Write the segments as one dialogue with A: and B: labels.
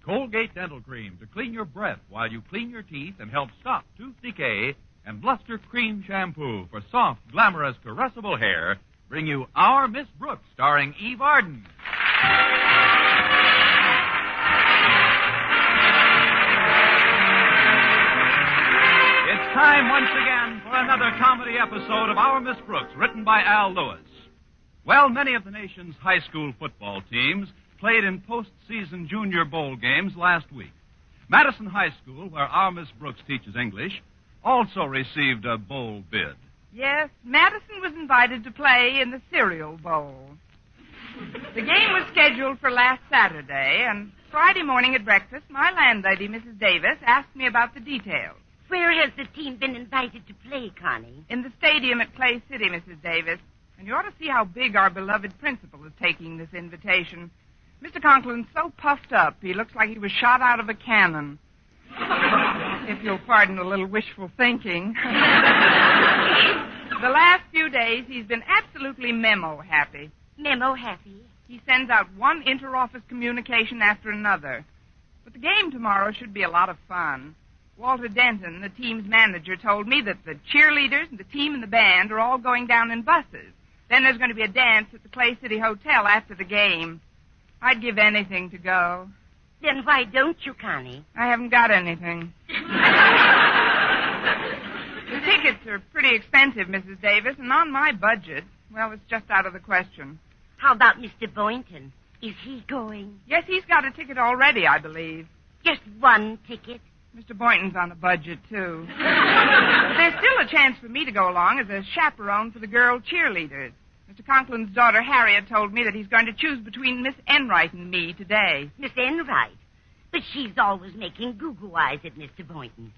A: Colgate Dental Cream to clean your breath while you clean your teeth and help stop tooth decay, and Bluster Cream Shampoo for soft, glamorous, caressable hair bring you Our Miss Brooks, starring Eve Arden. It's time once again for another comedy episode of Our Miss Brooks, written by Al Lewis. Well, many of the nation's high school football teams played in postseason junior bowl games last week. Madison High School, where our Miss Brooks teaches English, also received a bowl bid.
B: Yes, Madison was invited to play in the Cereal Bowl. The game was scheduled for last Saturday, and Friday morning at breakfast, my landlady, Mrs. Davis, asked me about the details.
C: Where has the team been invited to play, Connie?
B: In the stadium at Clay City, Mrs. Davis. And you ought to see how big our beloved principal is taking this invitation. Mr. Conklin's so puffed up, he looks like he was shot out of a cannon. If you'll pardon a little wishful thinking. The last few days, he's been absolutely memo-happy.
C: Memo-happy?
B: He sends out one inter-office communication after another. But the game tomorrow should be a lot of fun. Walter Denton, the team's manager, told me that the cheerleaders and the team and the band are all going down in buses. Then there's going to be a dance at the Clay City Hotel after the game. I'd give anything to go.
C: Then why don't you, Connie?
B: I haven't got anything. The tickets are pretty expensive, Mrs. Davis, and on my budget, well, it's just out of the question.
C: How about Mr. Boynton? Is he going?
B: Yes, he's got a ticket already, I believe.
C: Just one ticket?
B: Mr. Boynton's on a budget, too. There's still a chance for me to go along as a chaperone for the girl cheerleaders. Mr. Conklin's daughter, Harriet, told me that he's going to choose between Miss Enright and me today.
C: Miss Enright? But she's always making goo-goo eyes at Mr. Boynton.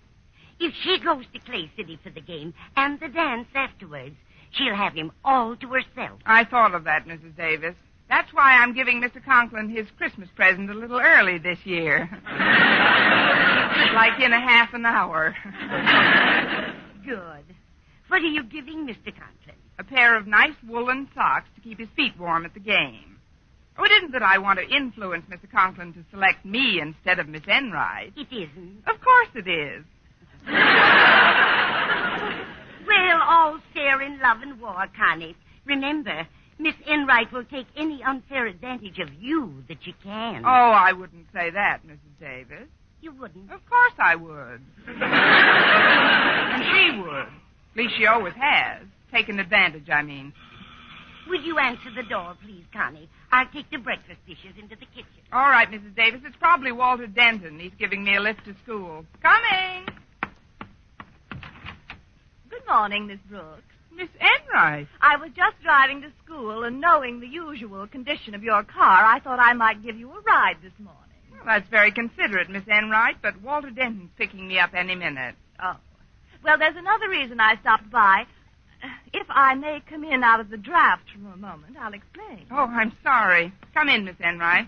C: If she goes to Clay City for the game and the dance afterwards, she'll have him all to herself.
B: I thought of that, Mrs. Davis. That's why I'm giving Mr. Conklin his Christmas present a little early this year. Like in a half an hour.
C: Good. What are you giving Mr. Conklin?
B: A pair of nice woolen socks to keep his feet warm at the game. Oh, it isn't that I want to influence Mr. Conklin to select me instead of Miss Enright.
C: It isn't.
B: Of course it is.
C: Well, all's fair in love and war, Connie. Remember, Miss Enright will take any unfair advantage of you that she can.
B: Oh, I wouldn't say that, Mrs. Davis.
C: You wouldn't?
B: Of course I would. And she would. At least she always has. Taken advantage, I mean.
C: Will you answer the door, please, Connie? I'll take the breakfast dishes into the kitchen.
B: All right, Mrs. Davis. It's probably Walter Denton. He's giving me a lift to school. Coming.
D: Good morning, Miss Brooks.
B: Miss Enright.
D: I was just driving to school, and knowing the usual condition of your car, I thought I might give you a ride this morning.
B: Well, that's very considerate, Miss Enright, but Walter Denton's picking me up any minute.
D: Oh. Well, there's another reason I stopped by. If I may come in out of the draft for a moment, I'll explain.
B: Oh, I'm sorry. Come in, Miss Enright.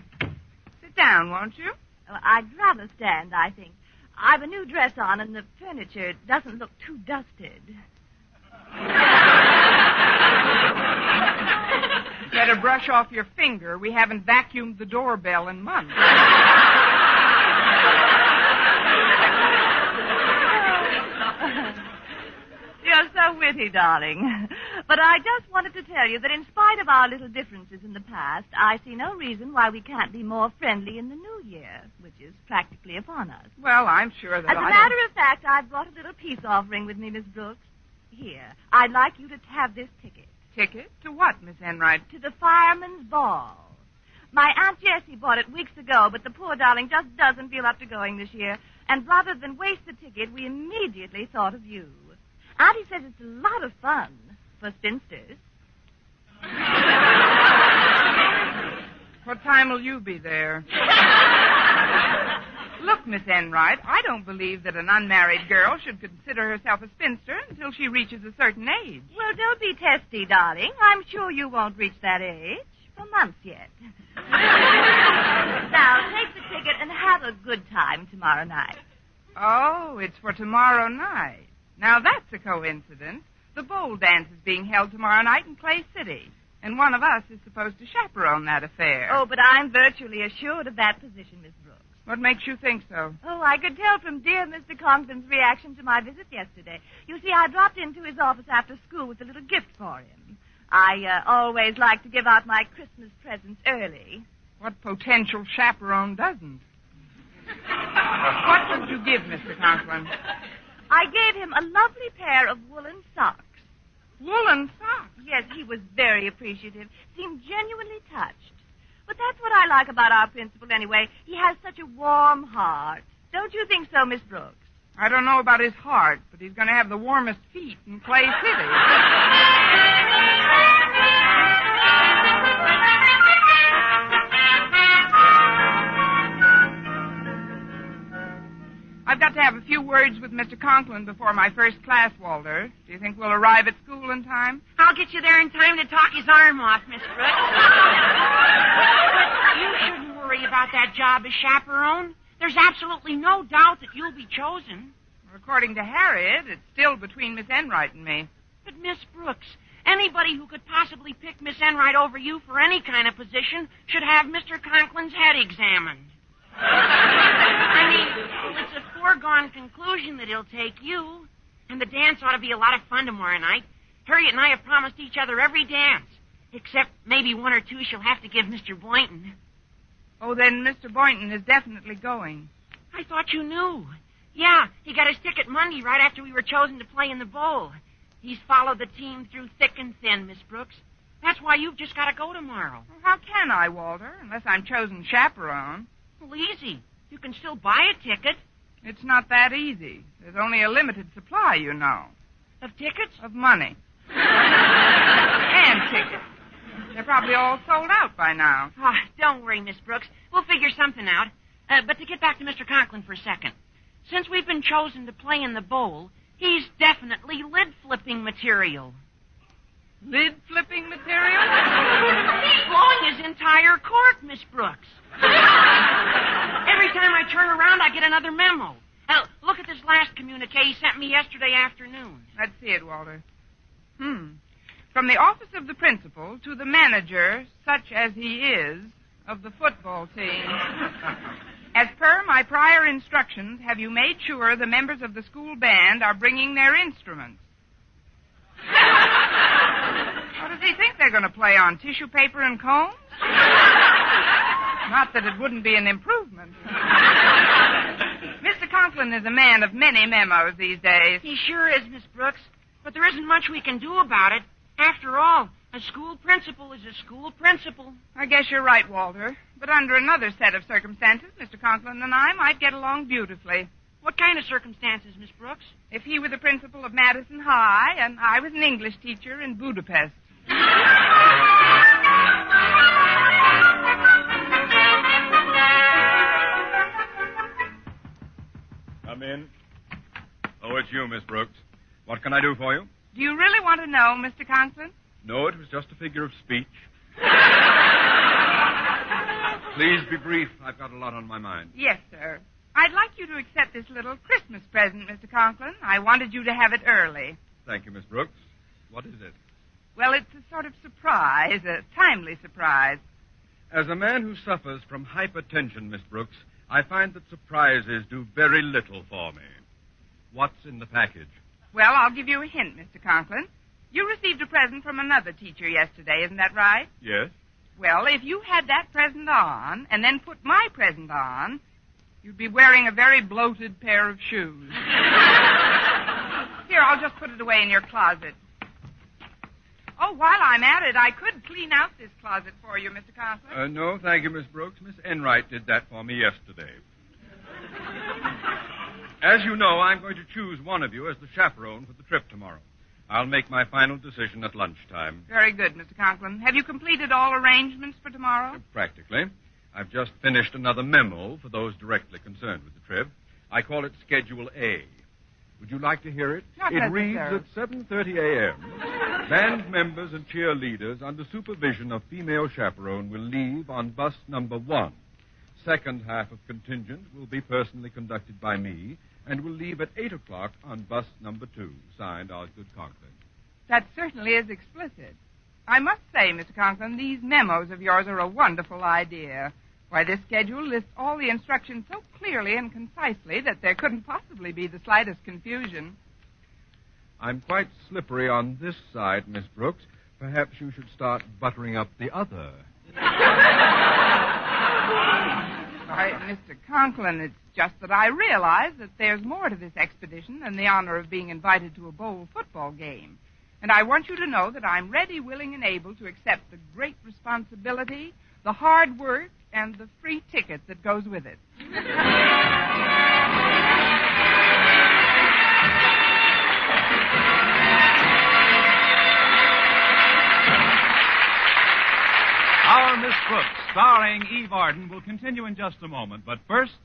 B: Sit down, won't you?
D: Well, I'd rather stand, I think. I've a new dress on, and the furniture doesn't look too dusted.
B: Better brush off your finger. We haven't vacuumed the doorbell in months.
D: You're so witty, darling. But I just wanted to tell you that in spite of our little differences in the past, I see no reason why we can't be more friendly in the new year, which is practically upon us.
B: Well, I'm sure that
D: As a matter of fact, I've brought a little peace offering with me, Miss Brooks. Here, I'd like you to have this ticket.
B: Ticket? To what, Miss Enright?
D: To the Fireman's Ball. My Aunt Jessie bought it weeks ago, but the poor darling just doesn't feel up to going this year. And rather than waste the ticket, we immediately thought of you. Auntie says it's a lot of fun for spinsters.
B: What time will you be there? Look, Miss Enright, I don't believe that an unmarried girl should consider herself a spinster until she reaches a certain age.
D: Well, don't be testy, darling. I'm sure you won't reach that age for months yet. Now, take the ticket and have a good time tomorrow night.
B: Oh, it's for tomorrow night. Now, that's a coincidence. The bowl dance is being held tomorrow night in Clay City. And one of us is supposed to chaperone that affair.
D: Oh, but I'm virtually assured of that position, Miss Brooks.
B: What makes you think so?
D: Oh, I could tell from dear Mr. Conklin's reaction to my visit yesterday. You see, I dropped into his office after school with a little gift for him. I always like to give out my Christmas presents early.
B: What potential chaperone doesn't? What did you give Mr. Conklin?
D: I gave him a lovely pair of woolen socks.
B: Woolen socks?
D: Yes, he was very appreciative. Seemed genuinely touched. But that's what I like about our principal anyway. He has such a warm heart. Don't you think so, Miss Brooks?
B: I don't know about his heart, but he's going to have the warmest feet in Clay City. I've got to have a few words with Mr. Conklin before my first class, Walter. Do you think we'll arrive at school in time?
E: I'll get you there in time to talk his arm off, Miss Brooks. You shouldn't worry about that job as chaperone. There's absolutely no doubt that you'll be chosen.
B: Well, according to Harriet, it's still between Miss Enright and me.
E: But, Miss Brooks, anybody who could possibly pick Miss Enright over you for any kind of position should have Mr. Conklin's head examined. I mean, it's a foregone conclusion that he'll take you. And the dance ought to be a lot of fun tomorrow night. Harriet and I have promised each other every dance. Except maybe one or two she'll have to give Mr. Boynton.
B: Oh, then Mr. Boynton is definitely going.
E: I thought you knew. Yeah, he got his ticket Monday right after we were chosen to play in the bowl. He's followed the team through thick and thin, Miss Brooks. That's why you've just got to go tomorrow.
B: Well, how can I, Walter, unless I'm chosen chaperone?
E: Well, easy. You can still buy a ticket.
B: It's not that easy. There's only a limited supply, you know.
E: Of tickets?
B: Of money. And tickets. They're probably all sold out by now.
E: Oh, don't worry, Miss Brooks. We'll figure something out. But to get back to Mr. Conklin for a second. Since we've been chosen to play in the bowl, he's definitely lid-flipping material.
B: Lid-flipping material?
E: He's blowing his entire court, Miss Brooks. Every time I turn around, I get another memo. Look at this last communique he sent me yesterday afternoon.
B: Let's see it, Walter. From the office of the principal to the manager, such as he is, of the football team. As per my prior instructions, have you made sure the members of the school band are bringing their instruments? What does he think they're going to play on, tissue paper and combs? Not that it wouldn't be an improvement. Mr. Conklin is a man of many memos these days.
E: He sure is, Miss Brooks. But there isn't much we can do about it. After all, a school principal is a school principal.
B: I guess you're right, Walter. But under another set of circumstances, Mr. Conklin and I might get along beautifully.
E: What kind of circumstances, Miss Brooks?
B: If he were the principal of Madison High and I was an English teacher in Budapest.
A: Come in. Oh, it's you, Miss Brooks. What can I do for you?
B: Do you really want to know, Mr. Conklin?
A: No, it was just a figure of speech. Please be brief. I've got a lot on my mind.
B: Yes, sir. I'd like you to accept this little Christmas present, Mr. Conklin. I wanted you to have it early.
A: Thank you, Miss Brooks. What is it?
B: Well, it's a sort of surprise, a timely surprise.
A: As a man who suffers from hypertension, Miss Brooks, I find that surprises do very little for me. What's in the package?
B: Well, I'll give you a hint, Mr. Conklin. You received a present from another teacher yesterday, isn't that right?
A: Yes.
B: Well, if you had that present on and then put my present on, you'd be wearing a very bloated pair of shoes. Here, I'll just put it away in your closet. Oh, while I'm at it, I could clean out this closet for you, Mr. Conklin.
A: No, thank you, Miss Brooks. Miss Enright did that for me yesterday. As you know, I'm going to choose one of you as the chaperone for the trip tomorrow. I'll make my final decision at lunchtime.
B: Very good, Mr. Conklin. Have you completed all arrangements for tomorrow?
A: Practically. I've just finished another memo for those directly concerned with the trip. I call it Schedule A. Would you like to hear it?
B: Not
A: It
B: necessary.
A: reads at 7:30 a.m. Band members and cheerleaders under supervision of female chaperone will leave on bus number 1. Second half of contingent will be personally conducted by me and will leave at 8 o'clock on bus number 2. Signed, Osgood Conklin.
B: That certainly is explicit. I must say, Mr. Conklin, these memos of yours are a wonderful idea. Why, this schedule lists all the instructions so clearly and concisely that there couldn't possibly be the slightest confusion.
F: I'm quite slippery on this side, Miss Brooks. Perhaps you should start buttering up the other.
B: Why, Mr. Conklin, it's just that I realize that there's more to this expedition than the honor of being invited to a bowl football game. And I want you to know that I'm ready, willing, and able to accept the great responsibility, the hard work, and the free ticket that goes with it.
A: Our Miss Brooks, starring Eve Arden, will continue in just a moment. But first,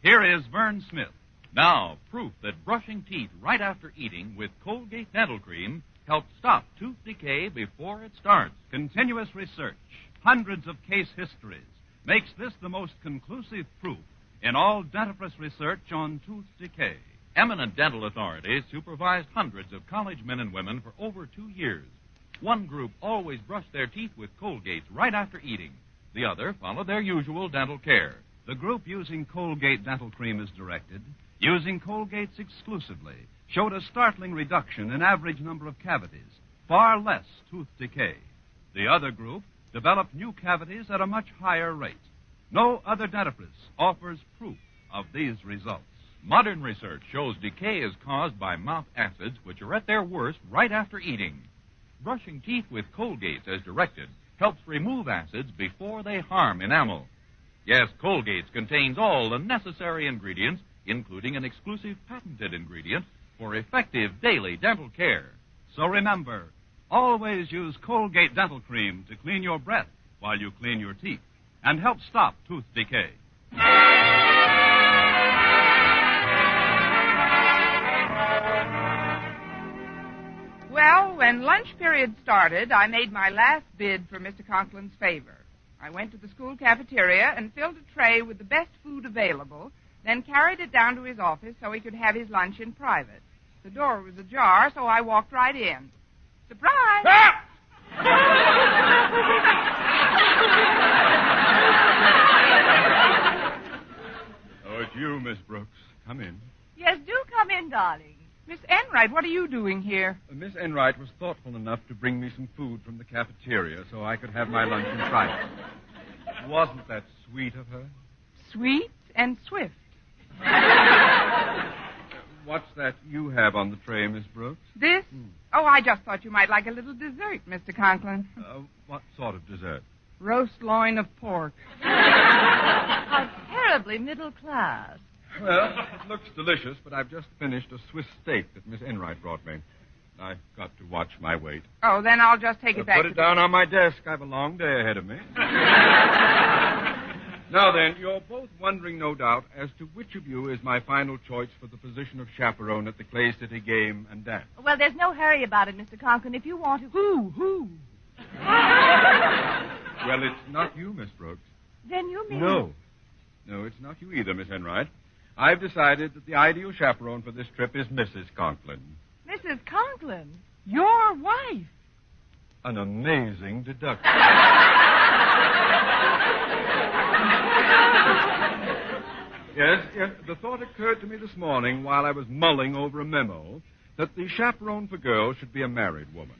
A: here is Vern Smith. Now, proof that brushing teeth right after eating with Colgate Dental Cream helps stop tooth decay before it starts. Continuous research, hundreds of case histories, makes this the most conclusive proof in all dentifrice research on tooth decay. Eminent dental authorities supervised hundreds of college men and women for over 2 years. One group always brushed their teeth with Colgates right after eating. The other followed their usual dental care. The group using Colgate Dental Cream as directed, using Colgates exclusively, showed a startling reduction in average number of cavities, far less tooth decay. The other group developed new cavities at a much higher rate. No other dentifrice offers proof of these results.
G: Modern research shows decay is caused by mouth acids, which are at their worst right after eating. Brushing teeth with Colgates as directed helps remove acids before they harm enamel. Yes, Colgates contains all the necessary ingredients, including an exclusive patented ingredient for effective daily dental care.
A: So remember, always use Colgate Dental Cream to clean your breath while you clean your teeth and help stop tooth decay.
B: Well, when lunch period started, I made my last bid for Mr. Conklin's favor. I went to the school cafeteria and filled a tray with the best food available, then carried it down to his office so he could have his lunch in private. The door was ajar, so I walked right in. Surprise!
F: Ah! Oh, it's you, Miss Brooks. Come in.
D: Yes, do come in, darling.
B: Miss Enright, what are you doing here?
F: Miss Enright was thoughtful enough to bring me some food from the cafeteria so I could have my lunch in private. Wasn't that sweet of her?
B: Sweet and swift.
F: What's that you have on the tray, Miss Brooks?
B: This? Oh, I just thought you might like a little dessert, Mr. Conklin.
F: What sort of dessert?
B: Roast loin of pork.
D: How terribly middle class.
F: Well, it looks delicious, but I've just finished a Swiss steak that Miss Enright brought me. I've got to watch my weight.
B: Oh, then I'll just take it back.
F: Put it down on my desk. I've a long day ahead of me. Now then, you're both wondering, no doubt, as to which of you is my final choice for the position of chaperone at the Clay City game and dance.
D: Well, there's no hurry about it, Mr. Conklin. If you want to...
B: Who?
F: Well, it's not you, Miss Brooks.
D: Then you mean...
F: No, it's not you either, Miss Enright. I've decided that the ideal chaperone for this trip is Mrs. Conklin.
B: Mrs. Conklin? Your wife?
F: An amazing deduction. Yes, the thought occurred to me this morning while I was mulling over a memo that the chaperone for girls should be a married woman.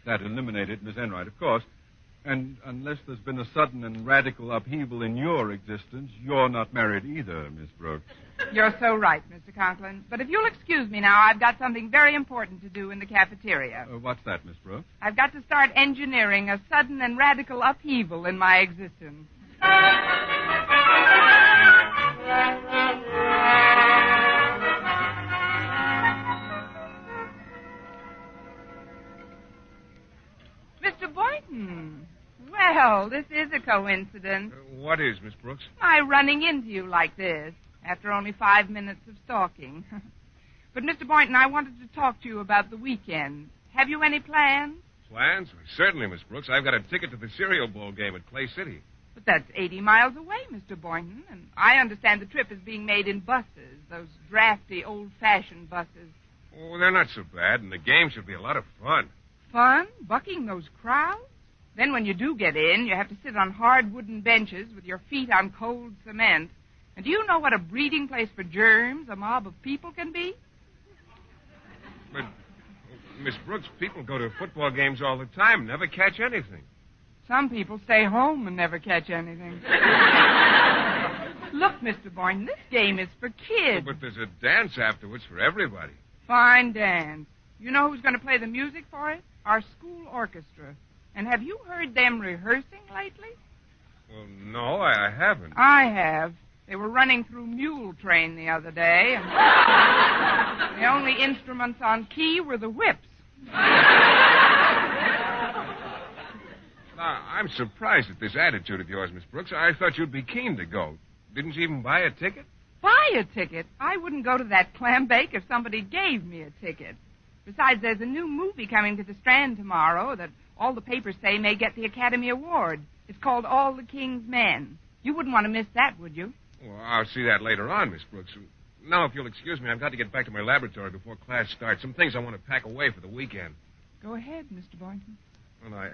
F: That eliminated Miss Enright, of course. And unless there's been a sudden and radical upheaval in your existence, you're not married either, Miss Brooks.
B: You're so right, Mr. Conklin. But if you'll excuse me now, I've got something very important to do in the cafeteria.
F: What's that, Miss Brooks?
B: I've got to start engineering a sudden and radical upheaval in my existence. Mr. Boynton. Well, this is a coincidence.
H: What is, Miss Brooks?
B: My running into you like this after only 5 minutes of stalking. But, Mr. Boynton, I wanted to talk to you about the weekend. Have you any plans?
H: Plans? Certainly, Miss Brooks. I've got a ticket to the Cereal Bowl game at Clay City.
B: But that's 80 miles away, Mr. Boynton. And I understand the trip is being made in buses, those drafty, old-fashioned buses.
H: Oh, they're not so bad, and the game should be a lot of fun.
B: Fun? Bucking those crowds? Then when you do get in, you have to sit on hard wooden benches with your feet on cold cement. And do you know what a breeding place for germs a mob of people can be?
H: But, Miss Brooks, people go to football games all the time, never catch anything.
B: Some people stay home and never catch anything. Look, Mr. Boynton, this game is for kids.
H: But there's a dance afterwards for everybody.
B: Fine dance. You know who's going to play the music for it? Our school orchestra. And have you heard them rehearsing lately?
H: Well, no, I haven't.
B: I have. They were running through Mule Train the other day, and the only instruments on key were the whips.
H: I'm surprised at this attitude of yours, Miss Brooks. I thought you'd be keen to go. Didn't you even buy a ticket?
B: Buy a ticket? I wouldn't go to that clam bake if somebody gave me a ticket. Besides, there's a new movie coming to the Strand tomorrow that all the papers say may get the Academy Award. It's called All the King's Men. You wouldn't want to miss that, would you?
H: Well, I'll see that later on, Miss Brooks. Now, if you'll excuse me, I've got to get back to my laboratory before class starts. Some things I want to pack away for the weekend.
B: Go ahead, Mr. Boynton.
H: Well,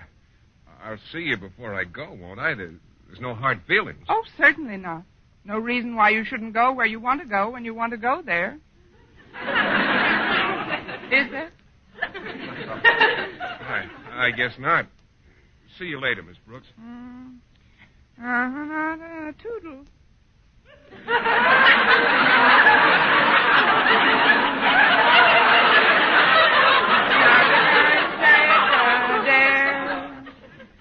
H: I'll see you before I go, won't I? There's no hard feelings.
B: Oh, certainly not. No reason why you shouldn't go where you want to go when you want to go there. Is there?
H: I guess not. See you later, Miss Brooks.
B: Toodle.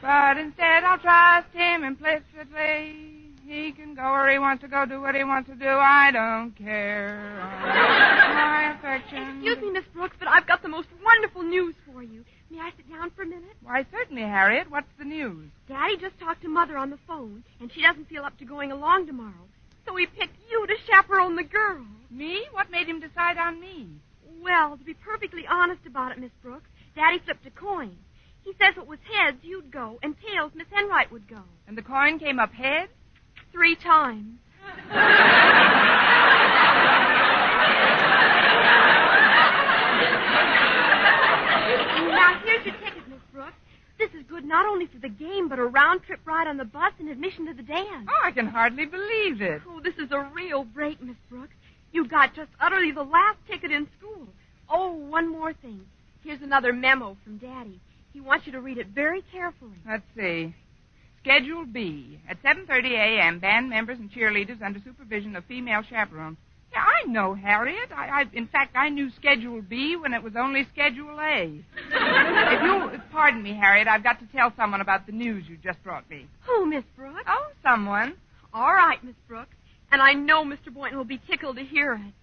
B: But instead I'll trust him implicitly. He can go where he wants to go, do what he wants to do. I don't care. My affection.
I: Excuse me, Miss Brooks, but I've got the most wonderful news for you. May I sit down for a minute?
B: Why, certainly, Harriet. What's the news?
I: Daddy just talked to Mother on the phone, and she doesn't feel up to going along tomorrow. So he picked you to chaperone the girls.
B: Me? What made him decide on me?
I: Well, to be perfectly honest about it, Miss Brooks, Daddy flipped a coin. He says if it was heads, you'd go, and tails, Miss Enright would go.
B: And the coin came up heads?
I: 3 times. Now, here's your ticket, Miss Brooks. This is good not only for the game, but a round-trip ride on the bus and admission to the dance.
B: Oh, I can hardly believe it.
I: Oh, this is a real break, Miss Brooks. You got just utterly the last ticket in school. Oh, one more thing. Here's another memo from Daddy. He wants you to read it very carefully.
B: Let's see. Schedule B. At 7:30 a.m., band members and cheerleaders under supervision of female chaperones. Yeah, I know, Harriet. In fact, I knew Schedule B when it was only Schedule A. If you'll pardon me, Harriet, I've got to tell someone about the news you just brought me.
I: Who, Miss Brooks?
B: Oh, someone.
I: All right, Miss Brooks. And I know Mr. Boynton will be tickled to hear it.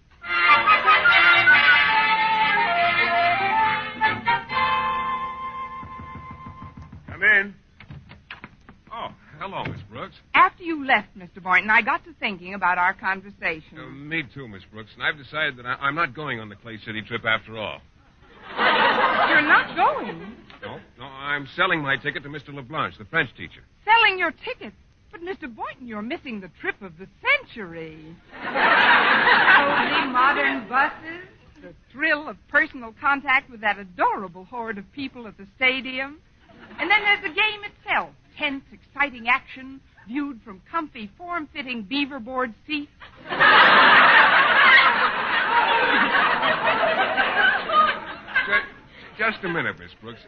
H: Come in. Oh, hello, Miss Brooks.
B: After you left, Mr. Boynton, I got to thinking about our conversation.
H: Me too, Miss Brooks. And I've decided that I'm not going on the Clay City trip after all.
B: You're not going?
H: No, I'm selling my ticket to Mr. LeBlanche, the French teacher.
B: Selling your ticket? But, Mr. Boynton, you're missing the trip of the century. Cozy modern buses, the thrill of personal contact with that adorable horde of people at the stadium. And then there's the game itself. Tense, exciting action, viewed from comfy, form-fitting beaver-board seats.
H: Just a minute, Miss Brooks.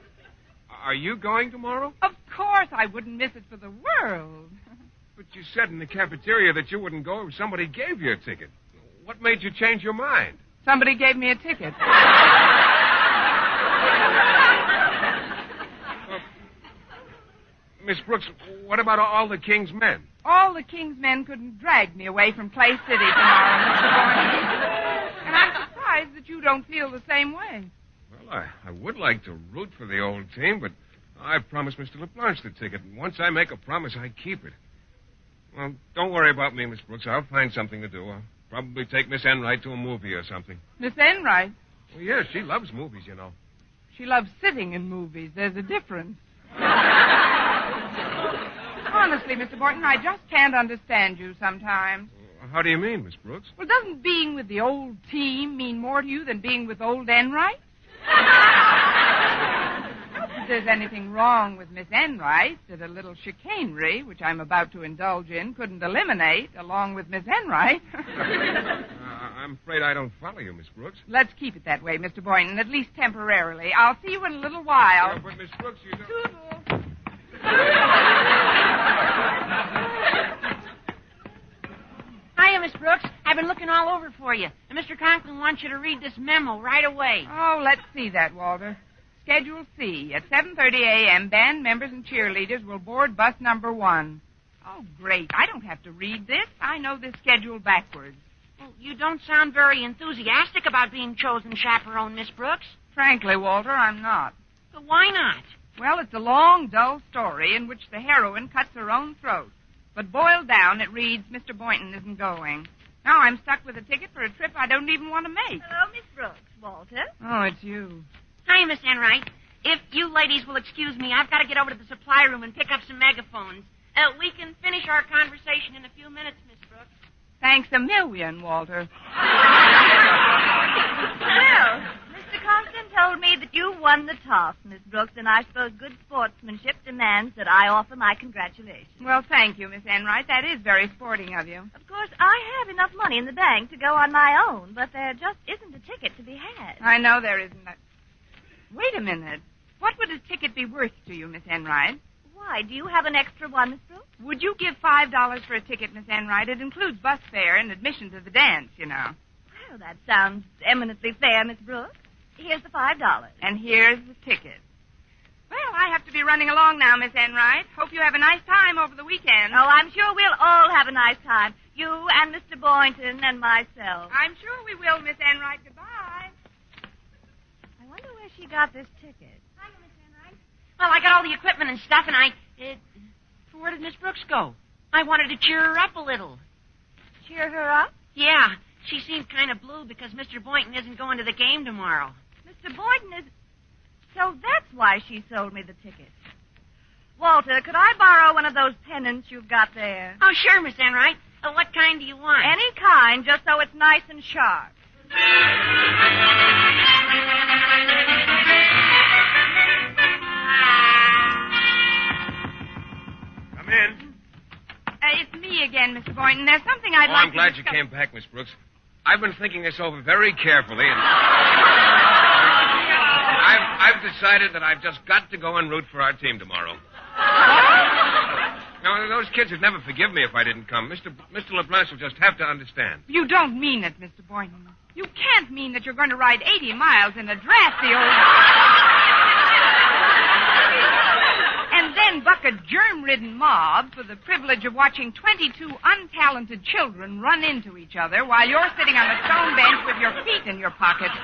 H: Are you going tomorrow?
B: Of course, I wouldn't miss it for the world.
H: But you said in the cafeteria that you wouldn't go if somebody gave you a ticket. What made you change your mind?
B: Somebody gave me a ticket.
H: Miss Brooks, what about all the King's men?
B: All the King's men couldn't drag me away from Clay City tomorrow, Mr. Boynton. And I'm surprised that you don't feel the same way.
H: Well, I would like to root for the old team, but I promised Mr. LeBlanche the ticket, and once I make a promise, I keep it. Well, don't worry about me, Miss Brooks. I'll find something to do. I'll probably take Miss Enright to a movie or something.
B: Miss Enright?
H: Well, yes, she loves movies, you know.
B: She loves sitting in movies. There's a difference. Honestly, Mr. Boynton, I just can't understand you sometimes.
H: How do you mean, Miss Brooks?
B: Well, doesn't being with the old team mean more to you than being with old Enright? there's anything wrong with Miss Enright that a little chicanery, which I'm about to indulge in, couldn't eliminate, along with Miss Enright.
H: I'm afraid I don't follow you, Miss Brooks.
B: Let's keep it that way, Mr. Boynton, at least temporarily. I'll see you in a little while.
H: Yeah, but Miss Brooks, you don't...
B: Toodle.
E: Hiya, Miss Brooks. I've been looking all over for you. And Mr. Conklin wants you to read this memo right away.
B: Oh, let's see that, Walter. Schedule C. At 7:30 a.m., band members and cheerleaders will board bus number 1. Oh, great. I don't have to read this. I know this schedule backwards.
E: Well, you don't sound very enthusiastic about being chosen chaperone, Miss Brooks.
B: Frankly, Walter, I'm not.
E: So why not?
B: Well, it's a long, dull story in which the heroine cuts her own throat. But boiled down, it reads, Mr. Boynton isn't going. Now I'm stuck with a ticket for a trip I don't even want to make.
D: Hello, Miss Brooks. Walter.
B: Oh, it's you.
E: Hi, Miss Enright. If you ladies will excuse me, I've got to get over to the supply room and pick up some megaphones. We can finish our conversation in a few minutes, Miss Brooks.
B: Thanks a million, Walter.
D: Well, Mr. Conklin told me that you won the toss, Miss Brooks, and I suppose good sportsmanship demands that I offer my congratulations.
B: Well, thank you, Miss Enright. That is very sporting of you.
D: Of course, I have enough money in the bank to go on my own, but there just isn't a ticket to be had.
B: I know there isn't. Wait a minute. What would a ticket be worth to you, Miss Enright?
D: Why, do you have an extra one, Miss Brooks?
B: Would you give $5 for a ticket, Miss Enright? It includes bus fare and admission to the dance, you know.
D: Well, that sounds eminently fair, Miss Brooks. Here's the $5.
B: And here's the ticket. Well, I have to be running along now, Miss Enright. Hope you have a nice time over the weekend.
D: Oh, I'm sure we'll all have a nice time. You and Mr. Boynton and myself.
B: I'm sure we will, Miss Enright. Goodbye.
D: I wonder where she got this ticket.
E: Hi, Miss Enright. Well, I got all the equipment and stuff, and where did Miss Brooks go? I wanted to cheer her up a little.
D: Cheer her up?
E: Yeah. She seemed kind of blue because Mr. Boynton isn't going to the game tomorrow.
D: Mr. Boynton is... So that's why she sold me the ticket. Walter, could I borrow one of those pennants you've got there?
E: Oh, sure, Miss Enright. What kind do you want?
D: Any kind, just so it's nice and sharp.
H: Come in.
B: It's me again, Mr. Boynton. There's something I'd like
H: I'm glad you came back, Miss Brooks. I've been thinking this over very carefully, and I've decided that I've just got to go and root for our team tomorrow. Now, those kids would never forgive me if I didn't come. Mr. LeBlanc will just have to understand.
B: You don't mean it, Mr. Boynton. You can't mean that you're going to ride 80 miles in a drafty old... and then buck a germ-ridden mob for the privilege of watching 22 untalented children run into each other while you're sitting on a stone bench with your feet in your pockets.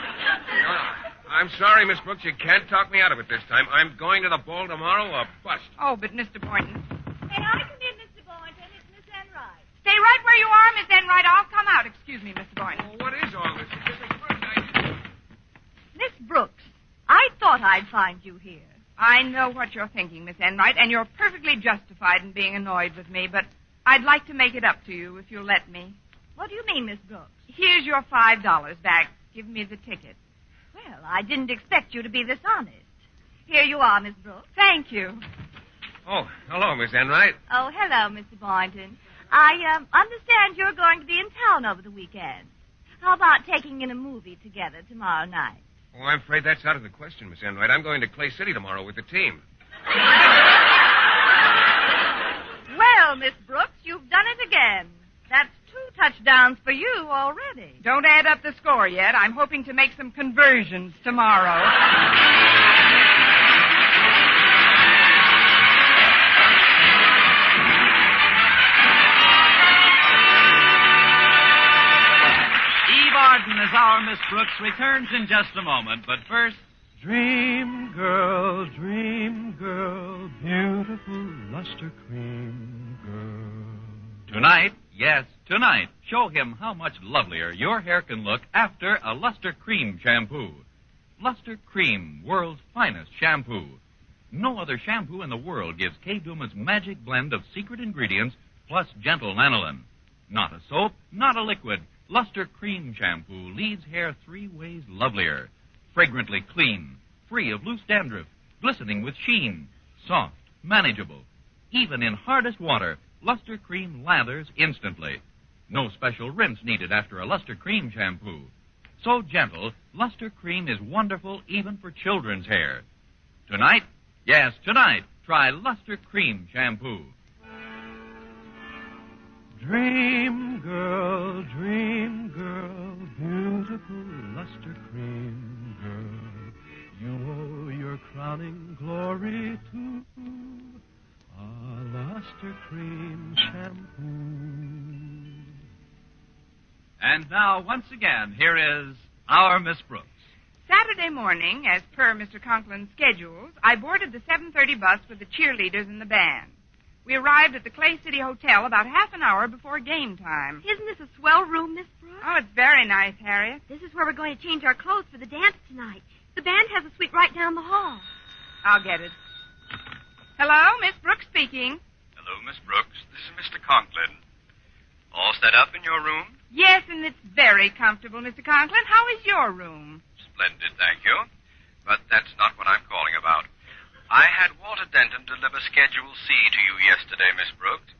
H: I'm sorry, Miss Brooks. You can't talk me out of it this time. I'm going to the ball tomorrow or bust.
B: Oh, but Mr. Boynton...
D: May I come in, Mr. Boynton? It's Miss Enright.
B: Stay right where you are, Miss Enright. I'll come out. Excuse me, Mr. Boynton.
H: Well, what is all this?
D: Miss Brooks, I thought I'd find you here.
B: I know what you're thinking, Miss Enright, and you're perfectly justified in being annoyed with me, but I'd like to make it up to you if you'll let me.
D: What do you mean, Miss Brooks?
B: Here's your $5 back. Give me the ticket.
D: Well, I didn't expect you to be this honest. Here you are, Miss Brooks.
B: Thank you.
H: Oh, hello, Miss Enright.
D: Oh, hello, Mr. Boynton. I understand you're going to be in town over the weekend. How about taking in a movie together tomorrow night?
H: Oh, I'm afraid that's out of the question, Miss Enright. I'm going to Clay City tomorrow with the team.
D: Well, Miss Brooks, you've done it again. That's 2 touchdowns for you already.
B: Don't add up the score yet. I'm hoping to make some conversions tomorrow.
A: Eve Arden as our Miss Brooks returns in just a moment, but first...
J: Dream girl, beautiful luster cream girl.
A: Tonight, yes, tonight, show him how much lovelier your hair can look after a Luster Cream shampoo. Luster Cream, world's finest shampoo. No other shampoo in the world gives K-Duma's magic blend of secret ingredients plus gentle lanolin. Not a soap, not a liquid. Luster Cream shampoo leaves hair 3 ways lovelier. Fragrantly clean, free of loose dandruff,
G: glistening with sheen, soft, manageable. Even in hardest water, Luster Cream lathers instantly. No special rinse needed after a Luster Cream shampoo. So gentle, Luster Cream is wonderful even for children's hair. Tonight, yes, tonight, try Luster Cream shampoo.
J: Dream girl, beautiful Luster Cream girl, you owe your crowning glory to a Luster Cream shampoo.
A: And now, once again, here is our Miss Brooks.
B: Saturday morning, as per Mr. Conklin's schedules, I boarded the 7:30 bus with the cheerleaders and the band. We arrived at the Clay City Hotel about half an hour before game time.
I: Isn't this a swell room, Miss Brooks?
B: Oh, it's very nice, Harriet.
I: This is where we're going to change our clothes for the dance tonight. The band has a suite right down the hall.
B: I'll get it. Hello, Miss Brooks speaking.
K: Hello, Miss Brooks. This is Mr. Conklin. All set up in your room?
B: Yes, and it's very comfortable, Mr. Conklin. How is your room?
K: Splendid, thank you. But that's not what I'm calling about. I had Walter Denton deliver Schedule C to you yesterday, Miss Brooks.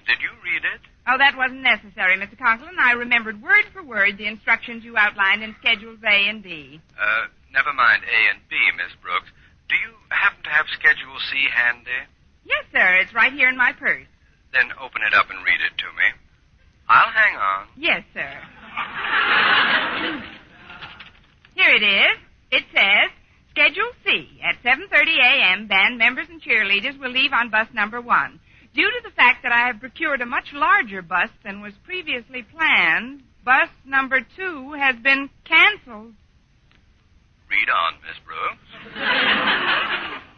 K: Did you read it?
B: Oh, that wasn't necessary, Mr. Conklin. I remembered word for word the instructions you outlined in Schedules A and B.
K: Never mind A and B, Miss Brooks. Do you happen to have Schedule C handy?
B: Yes, sir. It's right here in my purse.
K: Then open it up and read it to me. I'll hang on.
B: Yes, sir. Here it is. It says, Schedule C, at 7:30 a.m., band members and cheerleaders will leave on bus number 1. Due to the fact that I have procured a much larger bus than was previously planned, bus number 2 has been canceled.
K: Read on, Miss Brooks.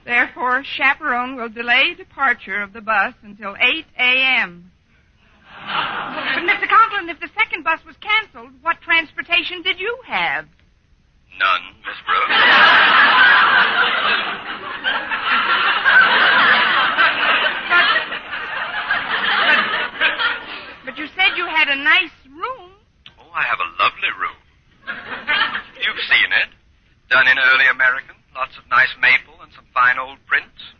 B: Therefore, chaperone will delay departure of the bus until 8 a.m. But, Mr. Conklin, if the second bus was canceled, what transportation did you have?
K: None, Miss Brooks.
B: But you said you had a nice room.
K: Oh, I have a lovely room. You've seen it. Done in early American. Lots of nice maple and some fine old prints.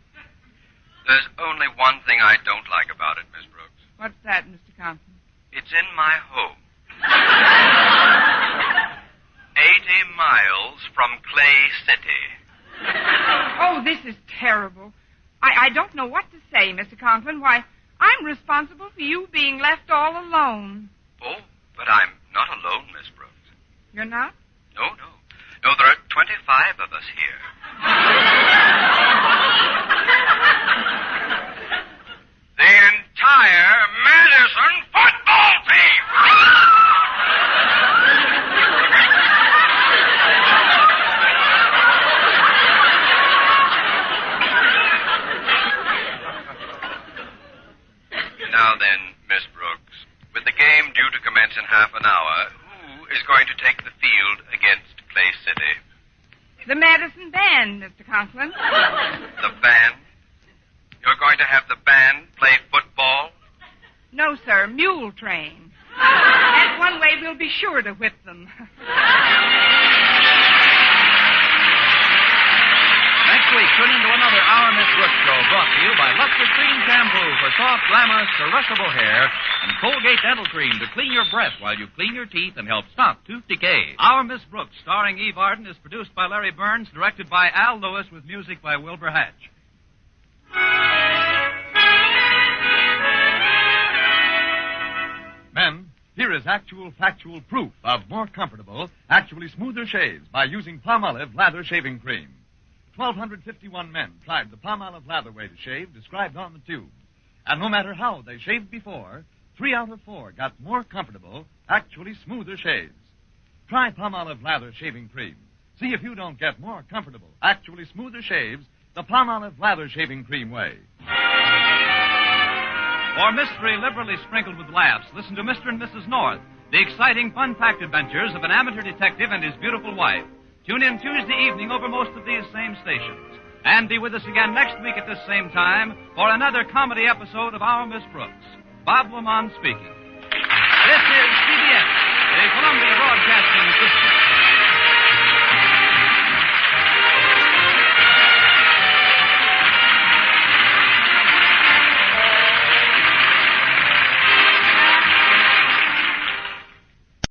K: There's only one thing I don't like about it, Miss Brooks.
B: What's that, Mr. Conklin?
K: It's in my home. 80 miles from Clay City.
B: Oh, this is terrible. I don't know what to say, Mr. Conklin. Why, I'm responsible for you being left all alone.
K: Oh, but I'm not alone, Miss Brooks.
B: You're not?
K: No. No, there are 25 of us here. The entire Madison football team! Now then, Miss Brooks, with the game due to commence in half an hour, who is going to take the field against Clay City?
B: The Madison Band, Mr. Conklin.
K: The band? You're going to have the band play football?
B: No, sir, mule train. That's one way we'll be sure to whip them.
G: Next week, tune into another Our Miss Brooks show brought to you by Luster Cream Shampoo for soft, glamorous, caressable hair and Colgate Dental Cream to clean your breath while you clean your teeth and help stop tooth decay.
A: Our Miss Brooks, starring Eve Arden, is produced by Larry Burns, directed by Al Lewis, with music by Wilbur Hatch.
L: Men, here is actual factual proof of more comfortable, actually smoother shaves by using Palmolive Lather Shaving Cream. 1,251 men tried the Palmolive Lather way to shave described on the tube. And no matter how they shaved before, 3 out of 4 got more comfortable, actually smoother shaves. Try Palmolive Lather Shaving Cream. See if you don't get more comfortable, actually smoother shaves the Palmolive Lather Shaving Cream way.
A: For mystery liberally sprinkled with laughs, listen to Mr. and Mrs. North, the exciting, fun-packed adventures of an amateur detective and his beautiful wife. Tune in Tuesday evening over most of these same stations. And be with us again next week at this same time for another comedy episode of Our Miss Brooks. Bob Lamont speaking.